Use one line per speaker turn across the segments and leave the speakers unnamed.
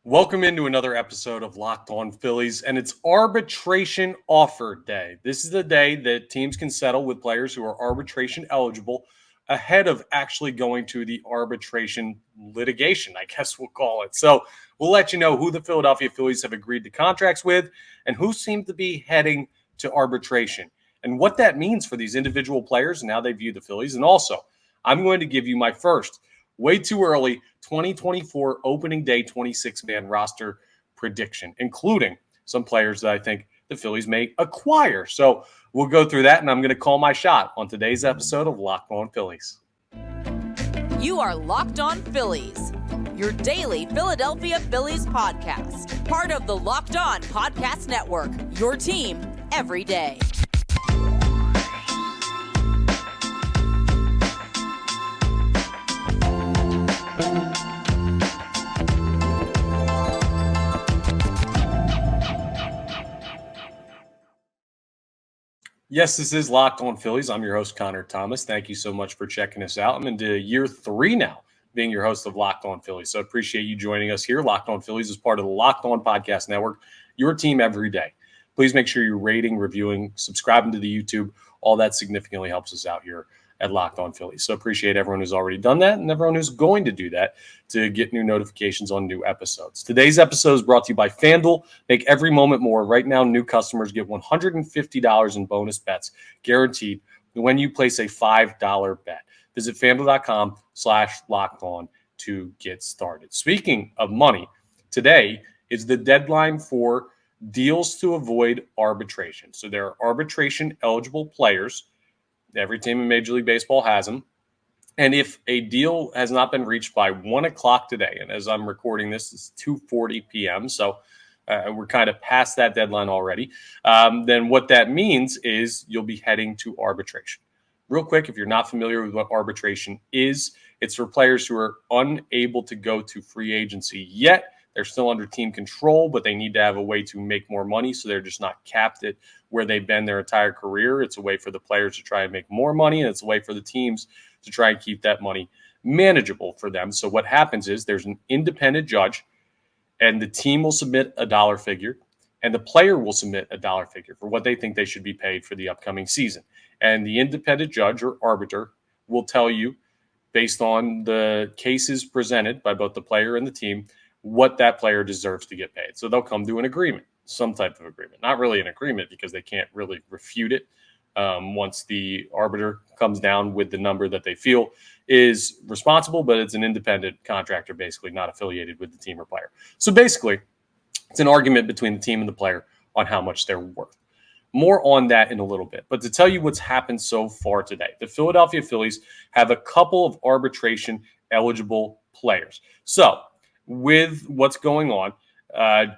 Welcome into another episode of Locked On Phillies, and it's arbitration offer day. This is the day that teams can settle with players who are arbitration eligible ahead of actually going to the arbitration litigation, I guess we'll call it. So we'll let you know who the Philadelphia Phillies have agreed to contracts with and who seem to be heading to arbitration and what that means for these individual players and how they view the Phillies. And also, I'm going to give you my first way too early 2024 opening day 26-man roster prediction, including some players that I think the Phillies may acquire. So we'll go through that, and I'm going to call my shot on today's episode of Locked On Phillies.
You are Locked On Phillies, your daily Philadelphia Phillies podcast, part of the Locked On Podcast Network, your team every day.
Yes, this is Locked On Phillies. I'm your host, Connor Thomas. Thank you so much for checking us out. I'm into year 3 now being your host of Locked On Phillies. So I appreciate you joining us here. Locked On Phillies is part of the Locked On Podcast Network, your team every day. Please make sure you're rating, reviewing, subscribing to the YouTube. All that significantly helps us out here at Locked On Phillies. So appreciate everyone who's already done that and everyone who's going to do that to get new notifications on new episodes. Today's episode is brought to you by FanDuel. Make every moment more. Right now, new customers get $150 in bonus bets guaranteed when you place a $5 bet. Visit FanDuel.com/lockedon to get started. Speaking of money, today is the deadline for deals to avoid arbitration. So there are arbitration eligible players. Every team in Major League Baseball has them. And if a deal has not been reached by 1 o'clock today, and as I'm recording this, it's 2:40 p.m., so we're kind of past that deadline already, then what that means is you'll be heading to arbitration. Real quick, if you're not familiar with what arbitration is, it's for players who are unable to go to free agency yet. They're still under team control, but they need to have a way to make more money, so they're just not capped at where they've been their entire career. It's a way for the players to try and make more money, and it's a way for the teams to try and keep that money manageable for them. So what happens is there's an independent judge, and the team will submit a dollar figure, and the player will submit a dollar figure for what they think they should be paid for the upcoming season. And the independent judge or arbiter will tell you, based on the cases presented by both the player and the team, what that player deserves to get paid. So they'll come to an agreement, some type of agreement. Not really an agreement because they can't really refute it once the arbiter comes down with the number that they feel is responsible, but it's an independent contractor, basically not affiliated with the team or player. So basically, it's an argument between the team and the player on how much they're worth. More on that in a little bit. But to tell you what's happened so far today, the Philadelphia Phillies have a couple of arbitration eligible players. So with what's going on,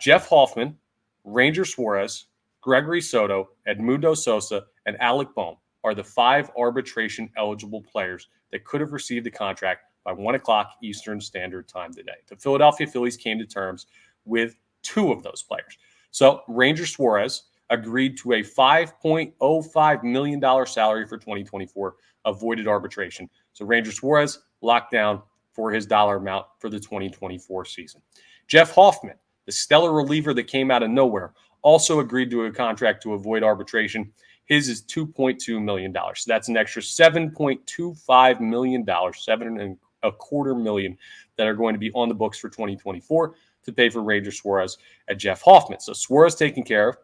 Jeff Hoffman, Ranger Suarez, Gregory Soto, Edmundo Sosa, and Alec Bohm are the 5 arbitration-eligible players that could have received the contract by 1 o'clock Eastern Standard Time today. The Philadelphia Phillies came to terms with 2 of those players. So Ranger Suarez agreed to a $5.05 million salary for 2024, avoided arbitration. So Ranger Suarez locked down for his dollar amount for the 2024 season. Jeff Hoffman, the stellar reliever that came out of nowhere, also agreed to a contract to avoid arbitration. His is $2.2 million. So that's an extra $7.25 million, $7.25 million that are going to be on the books for 2024 to pay for Ranger Suarez and Jeff Hoffman. So Suarez taken care of,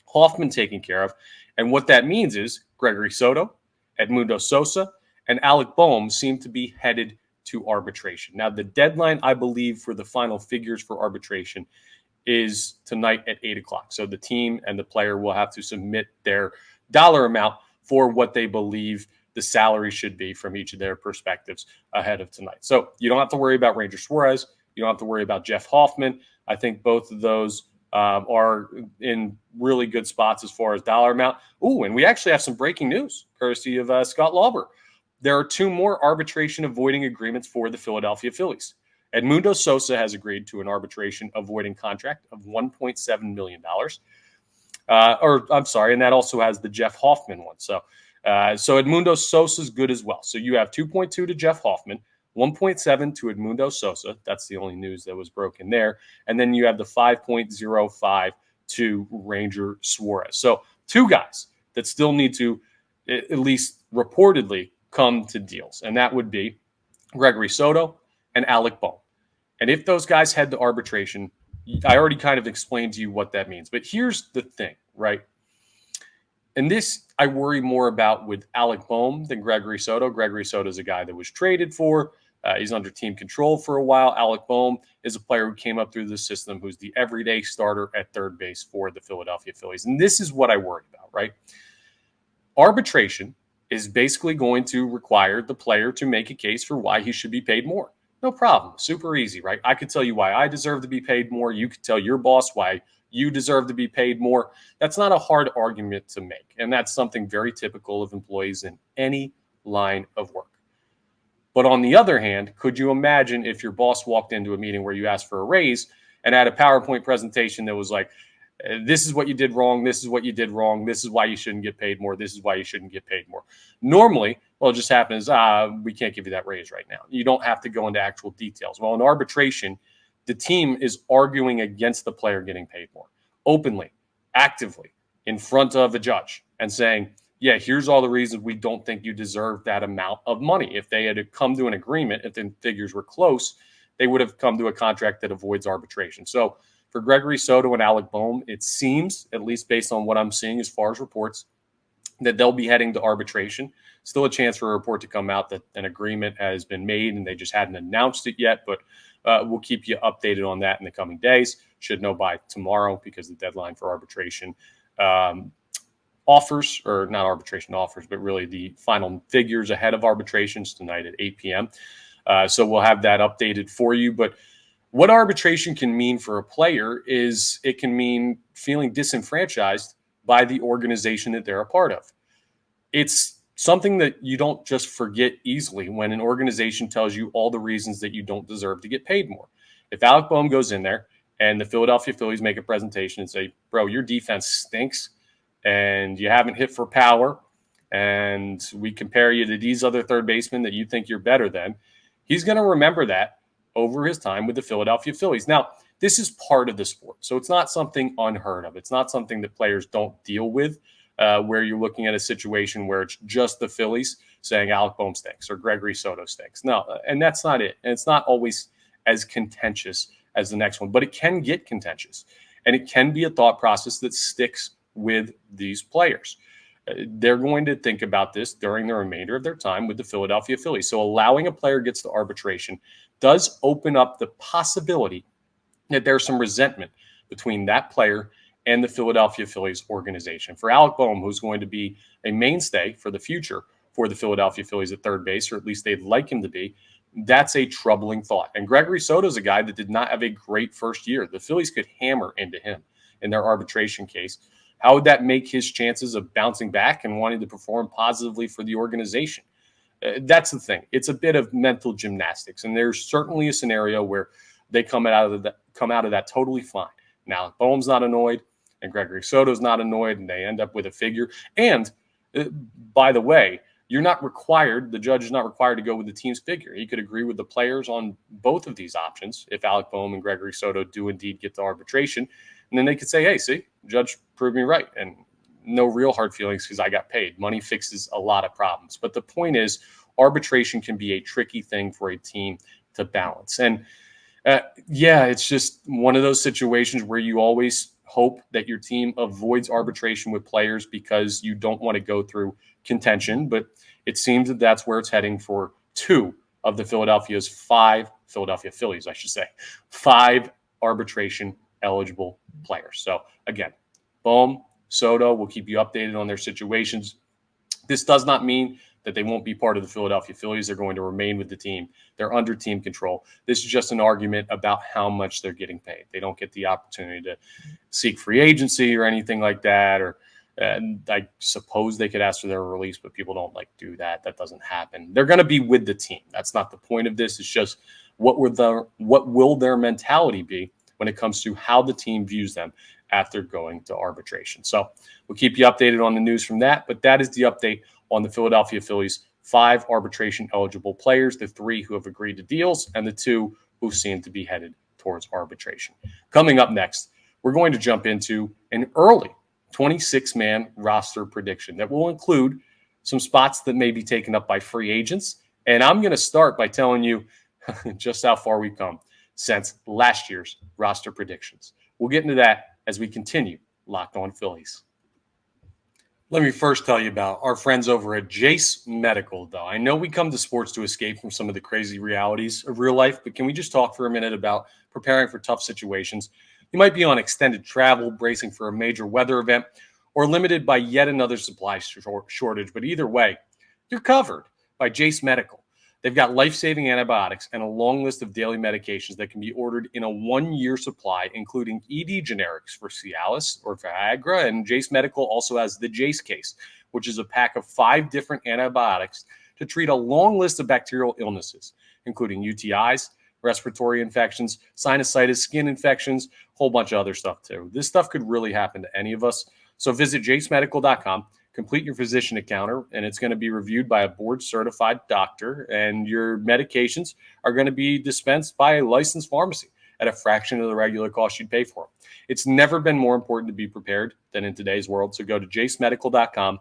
Hoffman taken care of. And what that means is Gregory Soto, Edmundo Sosa, and Alec Bohm seem to be headed to arbitration. Now, the deadline, I believe, for the final figures for arbitration is tonight at 8 o'clock. So the team and the player will have to submit their dollar amount for what they believe the salary should be from each of their perspectives ahead of tonight. So you don't have to worry about Ranger Suarez. You don't have to worry about Jeff Hoffman. I think both of those are in really good spots as far as dollar amount. Ooh, and we actually have some breaking news courtesy of Scott Lauber. There are 2 more arbitration avoiding agreements for the Philadelphia Phillies. Edmundo Sosa has agreed to an arbitration avoiding contract of $1.7 million. And that also has the Jeff Hoffman one. So Edmundo Sosa is good as well. So you have 2.2 to Jeff Hoffman, 1.7 to Edmundo Sosa. That's the only news that was broken there. And then you have the 5.05 to Ranger Suarez. So 2 guys that still need to, at least reportedly, come to deals. And that would be Gregory Soto and Alec Bohm. And if those guys head to arbitration, I already kind of explained to you what that means. But here's the thing, right? And this I worry more about with Alec Bohm than Gregory Soto. Gregory Soto is a guy that was traded for. He's under team control for a while. Alec Bohm is a player who came up through the system, who's the everyday starter at third base for the Philadelphia Phillies. And this is what I worry about, right? Arbitration is basically going to require the player to make a case for why he should be paid more. No problem. Super easy, right? I could tell you why I deserve to be paid more. You could tell your boss why you deserve to be paid more. That's not a hard argument to make. And that's something very typical of employees in any line of work. But on the other hand, could you imagine if your boss walked into a meeting where you asked for a raise and had a PowerPoint presentation that was like, this is what you did wrong, this is what you did wrong, this is why you shouldn't get paid more, this is why you shouldn't get paid more. Normally, what will just happen is, we can't give you that raise right now. You don't have to go into actual details. Well, in arbitration, the team is arguing against the player getting paid more, openly, actively, in front of a judge, and saying, yeah, here's all the reasons we don't think you deserve that amount of money. If they had come to an agreement, if the figures were close, they would have come to a contract that avoids arbitration. So for Gregory Soto and Alec Bohm, it seems, at least based on what I'm seeing as far as reports, that they'll be heading to arbitration. Still a chance for a report to come out that an agreement has been made and they just hadn't announced it yet, but we'll keep you updated on that in the coming days. Should know by tomorrow because the deadline for arbitration offers, or not arbitration offers, but really the final figures ahead of arbitrations tonight at 8 p.m. So we'll have that updated for you. But what arbitration can mean for a player is it can mean feeling disenfranchised by the organization that they're a part of. It's something that you don't just forget easily when an organization tells you all the reasons that you don't deserve to get paid more. If Alec Bohm goes in there and the Philadelphia Phillies make a presentation and say, bro, your defense stinks and you haven't hit for power, and we compare you to these other third basemen that you think you're better than, he's going to remember that over his time with the Philadelphia Phillies. Now, this is part of the sport, so it's not something unheard of. It's not something that players don't deal with, where you're looking at a situation where it's just the Phillies saying Alec Bohm stinks or Gregory Soto stinks. No, and that's not it. And it's not always as contentious as the next one, but it can get contentious. And it can be a thought process that sticks with these players. They're going to think about this during the remainder of their time with the Philadelphia Phillies. So allowing a player gets to arbitration does open up the possibility that there's some resentment between that player and the Philadelphia Phillies organization. For Alec Bohm, who's going to be a mainstay for the future for the Philadelphia Phillies at third base, or at least they'd like him to be, that's a troubling thought. And Gregory Soto is a guy that did not have a great first year. The Phillies could hammer into him in their arbitration case. How would that make his chances of bouncing back and wanting to perform positively for the organization? That's the thing. It's a bit of mental gymnastics, and there's certainly a scenario where they come out of that totally fine. Now, Bohm's not annoyed, and Gregory Soto's not annoyed, and they end up with a figure. And by the way, the judge is not required to go with the team's figure. He could agree with the players on both of these options if Alec Bohm and Gregory Soto do indeed get to arbitration. And then they could say, hey, see, judge proved me right. And no real hard feelings because I got paid. Money fixes a lot of problems. But the point is, arbitration can be a tricky thing for a team to balance. And it's just one of those situations where you always hope that your team avoids arbitration with players because you don't want to go through contention. But it seems that that's where it's heading for 2 of the Philadelphia Phillies, I should say, 5 arbitration eligible players. So again, Bohm, Soto, will keep you updated on their situations. This does not mean that they won't be part of the Philadelphia Phillies. They're going to remain with the team. They're under team control. This is just an argument about how much they're getting paid. They don't get the opportunity to seek free agency or anything like that. Or I suppose they could ask for their release, but people don't do that. That doesn't happen. They're going to be with the team. That's not the point of this. It's just what will their mentality be when it comes to how the team views them after going to arbitration. So we'll keep you updated on the news from that. But that is the update on the Philadelphia Phillies 5 arbitration-eligible players, the 3 who have agreed to deals, and the 2 who seem to be headed towards arbitration. Coming up next, we're going to jump into an early 26-man roster prediction that will include some spots that may be taken up by free agents. And I'm going to start by telling you just how far we've come since last year's roster predictions. We'll get into that as we continue Locked On Phillies. Let me first tell you about our friends over at Jase Medical, though. I know we come to sports to escape from some of the crazy realities of real life, but can we just talk for a minute about preparing for tough situations? You might be on extended travel, bracing for a major weather event, or limited by yet another supply shortage. But either way, you're covered by Jase Medical. They've got life-saving antibiotics and a long list of daily medications that can be ordered in a 1-year supply, including ED generics for Cialis or Viagra. And Jase Medical also has the Jase case, which is a pack of 5 different antibiotics to treat a long list of bacterial illnesses, including UTIs, respiratory infections, sinusitis, skin infections, a whole bunch of other stuff too. This stuff could really happen to any of us. So visit jasemedical.com. Complete your physician encounter, and it's going to be reviewed by a board-certified doctor, and your medications are going to be dispensed by a licensed pharmacy at a fraction of the regular cost you'd pay for them. It's never been more important to be prepared than in today's world, so go to jasemedical.com,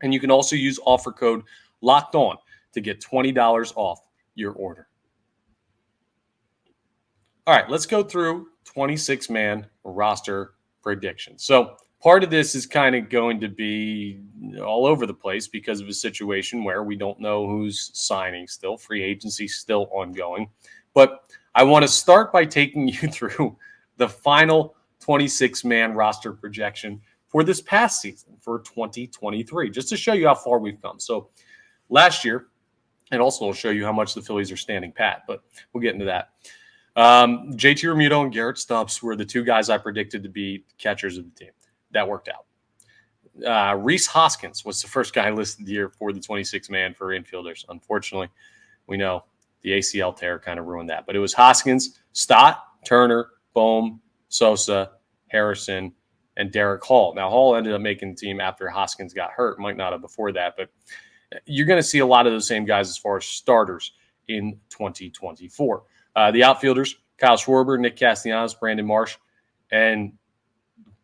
and you can also use offer code LOCKEDON to get $20 off your order. All right, let's go through 26-man roster predictions. So part of this is kind of going to be all over the place because of a situation where we don't know who's signing still. Free agency still ongoing. But I want to start by taking you through the final 26-man roster projection for this past season, for 2023, just to show you how far we've come. So last year, and also will show you how much the Phillies are standing pat, but we'll get into that. JT Realmuto and Garrett Stubbs were the 2 guys I predicted to be catchers of the team. That worked out. Rhys Hoskins was the first guy listed here for the 26-man for infielders. Unfortunately, we know the ACL tear kind of ruined that. But it was Hoskins, Stott, Turner, Bohm, Sosa, Harrison, and Derek Hall. Now, Hall ended up making the team after Hoskins got hurt. Might not have before that. But you're going to see a lot of those same guys as far as starters in 2024. The outfielders, Kyle Schwarber, Nick Castellanos, Brandon Marsh, and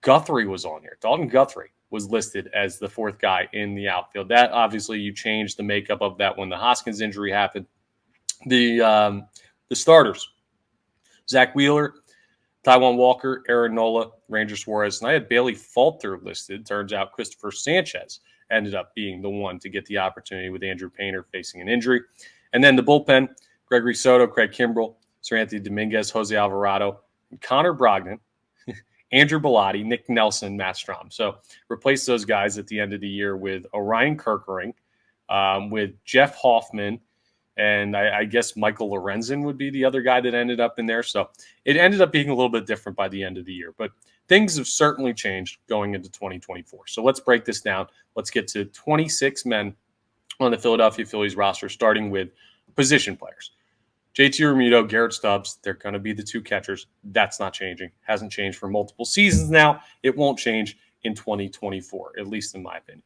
Guthrie was on here. Dalton Guthrie was listed as the 4th guy in the outfield. That obviously you changed the makeup of that when the Hoskins injury happened. The starters, Zach Wheeler, Taijuan Walker, Aaron Nola, Ranger Suarez, and I had Bailey Falter listed. Turns out Christopher Sanchez ended up being the one to get the opportunity with Andrew Painter facing an injury. And then the bullpen, Gregory Soto, Craig Kimbrell, Sir Anthony Dominguez, Jose Alvarado, and Connor Brogdon, Andrew Bellotti, Nick Nelson, Matt Strom. So replace those guys at the end of the year with Orion Kerkering, with Jeff Hoffman, and I guess Michael Lorenzen would be the other guy that ended up in there. So it ended up being a little bit different by the end of the year. But things have certainly changed going into 2024. So let's break this down. Let's get to 26 men on the Philadelphia Phillies roster, starting with position players. JT Realmuto, Garrett Stubbs, they're going to be the 2 catchers. That's not changing. Hasn't changed for multiple seasons now. It won't change in 2024, at least in my opinion.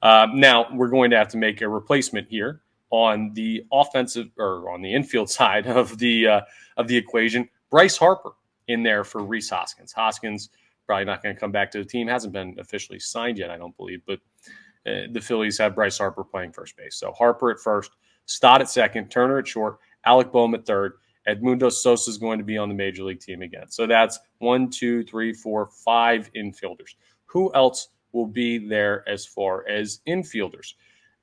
Now, we're going to have to make a replacement here on the offensive or on the infield side of the equation. Bryce Harper in there for Rhys Hoskins. Hoskins probably not going to come back to the team. Hasn't been officially signed yet, I don't believe, but the Phillies have Bryce Harper playing first base. So Harper at first, Stott at second, Turner at short, Alec Bohm at third. Edmundo Sosa is going to be on the major league team again. So that's 1, 2, 3, 4, 5 infielders. Who else will be there as far as infielders?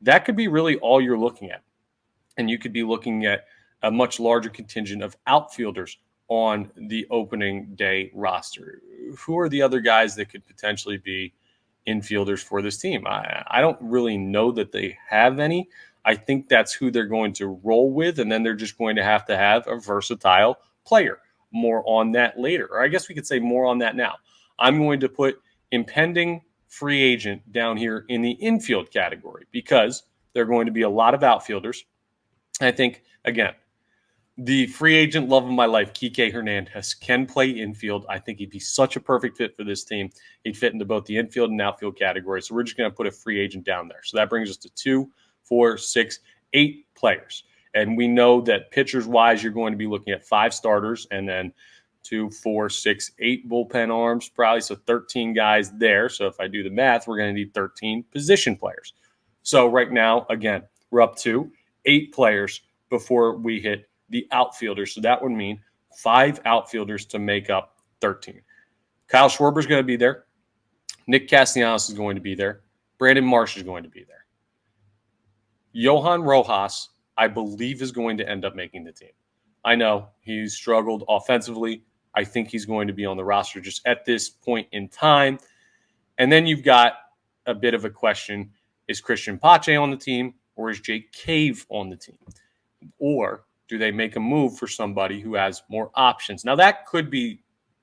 That could be really all you're looking at. And you could be looking at a much larger contingent of outfielders on the opening day roster. Who are the other guys that could potentially be infielders for this team? I don't really know that they have any. I think that's who they're going to roll with, and then they're just going to have a versatile player. More on that later. Or I guess we could say more on that now. I'm going to put impending free agent down here in the infield category because there are going to be a lot of outfielders. I think, again, the free agent love of my life, Kike Hernandez, can play infield. I think he'd be such a perfect fit for this team. He'd fit into both the infield and outfield categories. So we're just going to put a free agent down there. So that brings us to 2, 4, 6, 8 players. And we know that pitchers-wise, you're going to be looking at 5 starters and then 2, 4, 6, 8 bullpen arms, probably. So 13 guys there. So if I do the math, we're going to need 13 position players. So right now, again, we're up to 8 players before we hit the outfielders. So that would mean 5 outfielders to make up 13. Kyle Schwarber is going to be there. Nick Castellanos is going to be there. Brandon Marsh is going to be there. Johan Rojas, I believe, is going to end up making the team. I know he's struggled offensively. I think he's going to be on the roster just at this point in time. And then you've got a bit of a question. Is Christian Pache on the team, or is Jake Cave on the team? Or do they make a move for somebody who has more options? Now, that could be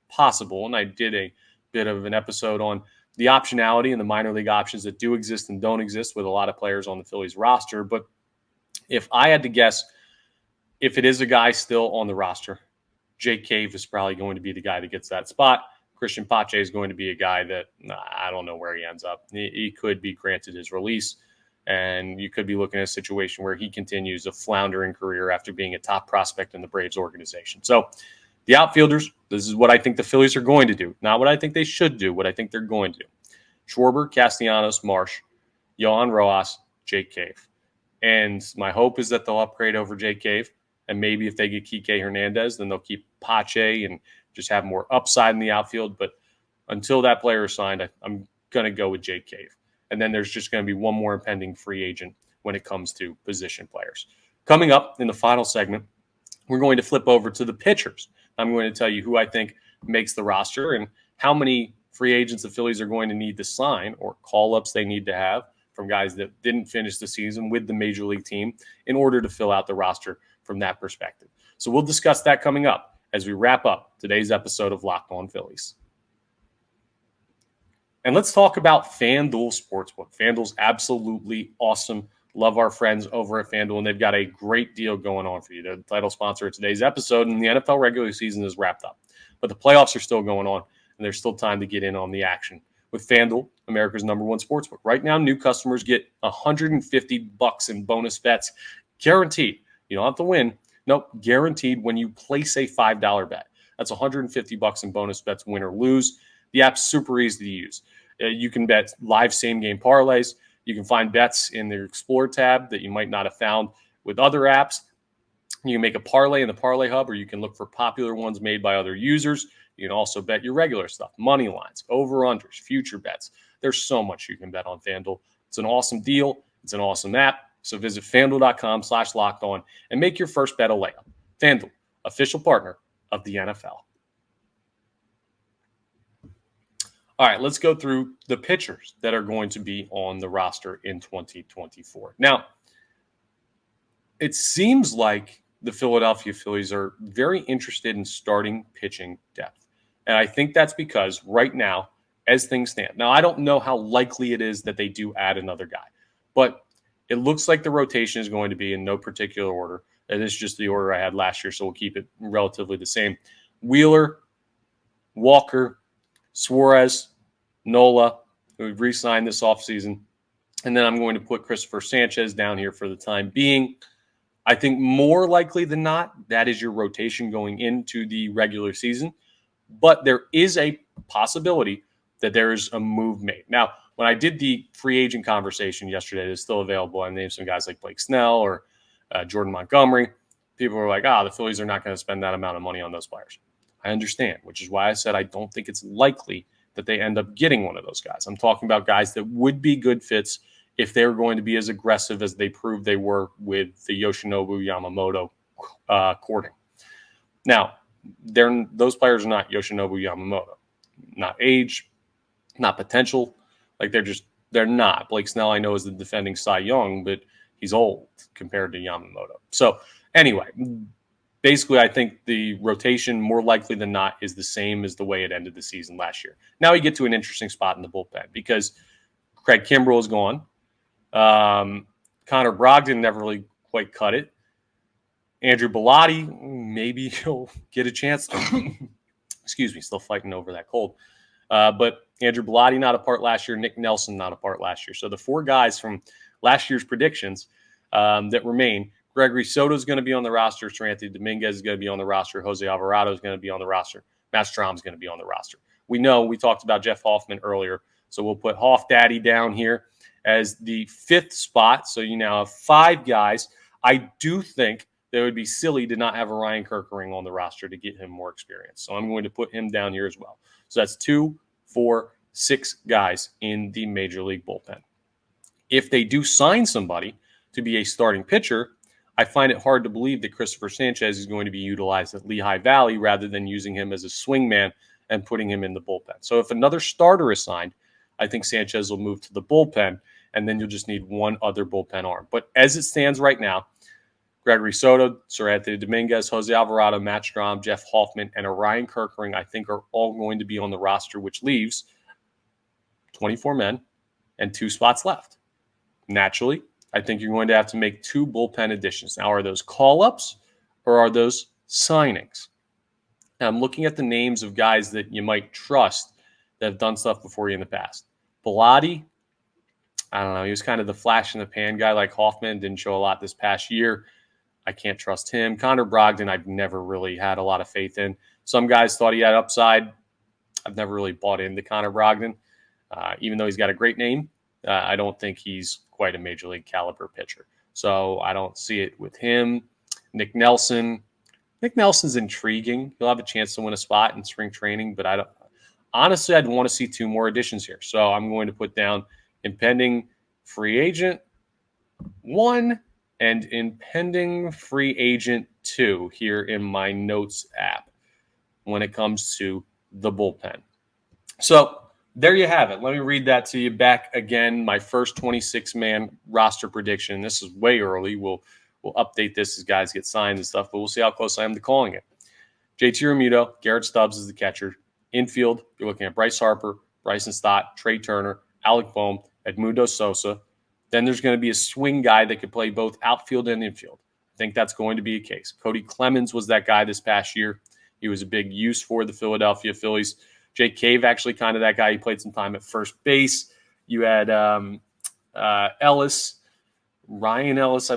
possible, and I did a bit of an episode on the optionality and the minor league options that do exist and don't exist with a lot of players on the Phillies roster. But if I had to guess, if it is a guy still on the roster, Jake Cave is probably going to be the guy that gets that spot. Christian Pache is going to be a guy that I don't know where he ends up. He could be granted his release, and you could be looking at a situation where he continues a floundering career after being a top prospect in the Braves organization. So the outfielders, this is what I think the Phillies are going to do. Not what I think they should do, what I think they're going to do. Schwarber, Castellanos, Marsh, Johan Rojas, Jake Cave. And my hope is that they'll upgrade over Jake Cave. And maybe if they get Kike Hernandez, then they'll keep Pache and just have more upside in the outfield. But until that player is signed, I'm going to go with Jake Cave. And then there's just going to be one more impending free agent when it comes to position players. Coming up in the final segment, we're going to flip over to the pitchers. I'm going to tell you who I think makes the roster and how many free agents the Phillies are going to need to sign or call-ups they need to have from guys that didn't finish the season with the major league team in order to fill out the roster from that perspective. So we'll discuss that coming up as we wrap up today's episode of Locked On Phillies. And let's talk about FanDuel Sportsbook. FanDuel's absolutely awesome. Love our friends over at FanDuel, and they've got a great deal going on for you. They're the title sponsor of today's episode, and the NFL regular season is wrapped up. But the playoffs are still going on, and there's still time to get in on the action. With FanDuel, America's number one sportsbook. Right now, new customers get $150 in bonus bets, guaranteed. You don't have to win. Nope, guaranteed when you place a $5 bet. That's $150 in bonus bets, win or lose. The app's super easy to use. You can bet live same-game parlays. You can find bets in the Explore tab that you might not have found with other apps. You can make a parlay in the Parlay Hub, or you can look for popular ones made by other users. You can also bet your regular stuff, money lines, over-unders, future bets. There's so much you can bet on FanDuel. It's an awesome deal. It's an awesome app. So visit FanDuel.com/lockedon and make your first bet a layup. FanDuel, official partner of the NFL. All right, let's go through the pitchers that are going to be on the roster in 2024. Now, it seems like the Philadelphia Phillies are very interested in starting pitching depth. And I think that's because right now, as things stand, now I don't know how likely it is that they do add another guy, but it looks like the rotation is going to be in no particular order. And it's just the order I had last year, so we'll keep it relatively the same. Wheeler, Walker, Suarez, Nola, who we've re-signed this offseason. And then I'm going to put Christopher Sanchez down here for the time being. I think more likely than not, that is your rotation going into the regular season. But there is a possibility that there is a move made. Now, when I did the free agent conversation yesterday, it's still available. I named some guys like Blake Snell or Jordan Montgomery. People were like, the Phillies are not going to spend that amount of money on those players. I understand, which is why I said I don't think it's likely that they end up getting one of those guys. I'm talking about guys that would be good fits if they were going to be as aggressive as they proved they were with the Yoshinobu Yamamoto courting. Now, those players are not Yoshinobu Yamamoto. Not age, not potential. Like they're not. Blake Snell, I know, is the defending Cy Young, but he's old compared to Yamamoto. So anyway, basically, I think the rotation, more likely than not, is the same as the way it ended the season last year. Now you get to an interesting spot in the bullpen because Craig Kimbrell is gone. Connor Brogdon never really quite cut it. Andrew Bellotti, maybe he'll get a chance. Excuse me, still fighting over that cold. But Andrew Bellotti not a part last year. Nick Nelson not a part last year. So the four guys from last year's predictions that remain. Gregory Soto is going to be on the roster. Seranthony Dominguez is going to be on the roster. Jose Alvarado is going to be on the roster. Matt Strahm is going to be on the roster. We know we talked about Jeff Hoffman earlier, so we'll put Hoff Daddy down here as the 5th spot. So you now have 5 guys. I do think that it would be silly to not have a Ryan Kerkering on the roster to get him more experience. So I'm going to put him down here as well. So that's 2, 4, 6 guys in the Major League bullpen. If they do sign somebody to be a starting pitcher, I find it hard to believe that Christopher Sanchez is going to be utilized at Lehigh Valley rather than using him as a swingman and putting him in the bullpen. So if another starter is signed, I think Sanchez will move to the bullpen, and then you'll just need one other bullpen arm. But as it stands right now, Gregory Soto, Seranthony Dominguez, Jose Alvarado, Matt Strahm, Jeff Hoffman, and Ryan Kerkering, I think, are all going to be on the roster, which leaves 24 men and 2 spots left. Naturally, I think you're going to have to make 2 bullpen additions. Now, are those call-ups or are those signings? Now, I'm looking at the names of guys that you might trust that have done stuff before you in the past. Bilotti, I don't know. He was kind of the flash-in-the-pan guy like Hoffman. Didn't show a lot this past year. I can't trust him. Connor Brogdon, I've never really had a lot of faith in. Some guys thought he had upside. I've never really bought into Connor Brogdon. Even though he's got a great name, I don't think he's quite a major league caliber pitcher. So I don't see it with him. Nick Nelson. Nick Nelson's intriguing. He'll have a chance to win a spot in spring training, but I'd want to see 2 more additions here. So I'm going to put down impending free agent 1 and impending free agent 2 here in my notes app when it comes to the bullpen. So there you have it. Let me read that to you back again. My first 26-man roster prediction. This is way early. We'll update this as guys get signed and stuff, but we'll see how close I am to calling it. JT Realmuto, Garrett Stubbs is the catcher. Infield, you're looking at Bryce Harper, Bryson Stott, Trey Turner, Alec Boehm, Edmundo Sosa. Then there's going to be a swing guy that could play both outfield and infield. I think that's going to be a case. Cody Clemens was that guy this past year. He was a big use for the Philadelphia Phillies. Jake Cave, actually kind of that guy. He played some time at first base. You had Ellis, Ryan Ellis.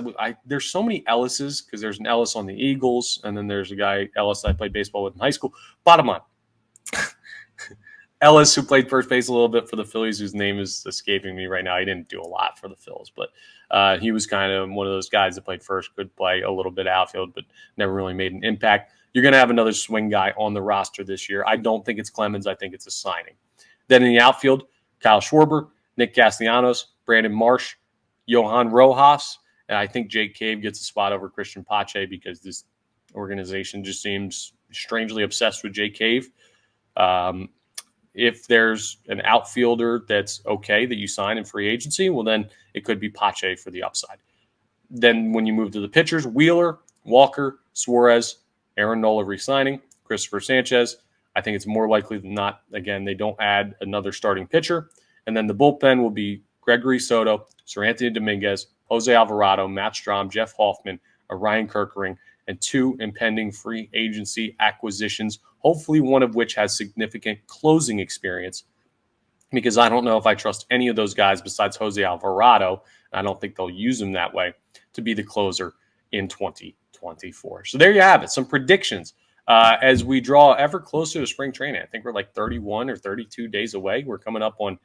There's so many Ellises because there's an Ellis on the Eagles, and then there's a guy, Ellis, I played baseball with in high school. Bottom line, Ellis, who played first base a little bit for the Phillies, whose name is escaping me right now. He didn't do a lot for the Phils, but he was kind of one of those guys that played first, could play a little bit outfield, but never really made an impact. You're going to have another swing guy on the roster this year. I don't think it's Clemens. I think it's a signing. Then in the outfield, Kyle Schwarber, Nick Castellanos, Brandon Marsh, Johan Rojas, and I think Jake Cave gets a spot over Christian Pache because this organization just seems strangely obsessed with Jake Cave. If there's an outfielder that's okay that you sign in free agency, well, then it could be Pache for the upside. Then when you move to the pitchers, Wheeler, Walker, Suarez, Aaron Nola re-signing, Christopher Sanchez. I think it's more likely than not, again, they don't add another starting pitcher. And then the bullpen will be Gregory Soto, Seranthony Dominguez, Jose Alvarado, Matt Strahm, Jeff Hoffman, Ryan Kerkering, and 2 impending free agency acquisitions, hopefully one of which has significant closing experience, because I don't know if I trust any of those guys besides Jose Alvarado. I don't think they'll use him that way to be the closer in 2024. So there you have it, some predictions as we draw ever closer to spring training. I think we're like 31 or 32 days away. We're coming up on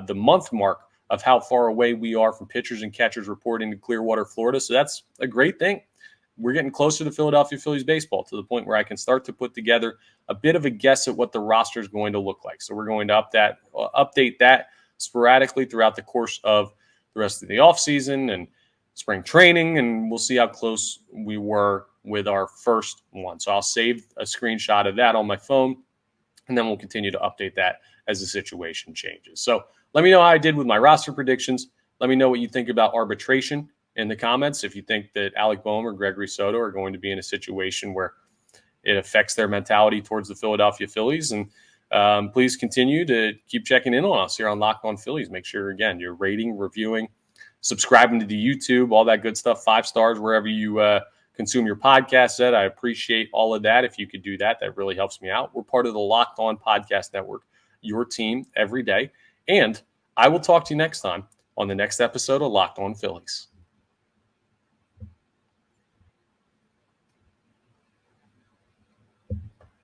the month mark of how far away we are from pitchers and catchers reporting to Clearwater, Florida. So that's a great thing. We're getting closer to Philadelphia Phillies baseball to the point where I can start to put together a bit of a guess at what the roster is going to look like. So we're going to update that sporadically throughout the course of the rest of the offseason and spring training, and we'll see how close we were with our first one. So I'll save a screenshot of that on my phone, and then we'll continue to update that as the situation changes. So let me know how I did with my roster predictions. Let me know what you think about arbitration in the comments. If you think that Alec Boehm or Gregory Soto are going to be in a situation where it affects their mentality towards the Philadelphia Phillies. And please continue to keep checking in on us here on Locked On Phillies. Make sure, again, you're rating, reviewing, subscribing to the YouTube, all that good stuff, 5 stars wherever you consume your podcast at. I appreciate all of that. If you could do that, that really helps me out. We're part of the Locked On Podcast Network, your team every day. And I will talk to you next time on the next episode of Locked On Phillies.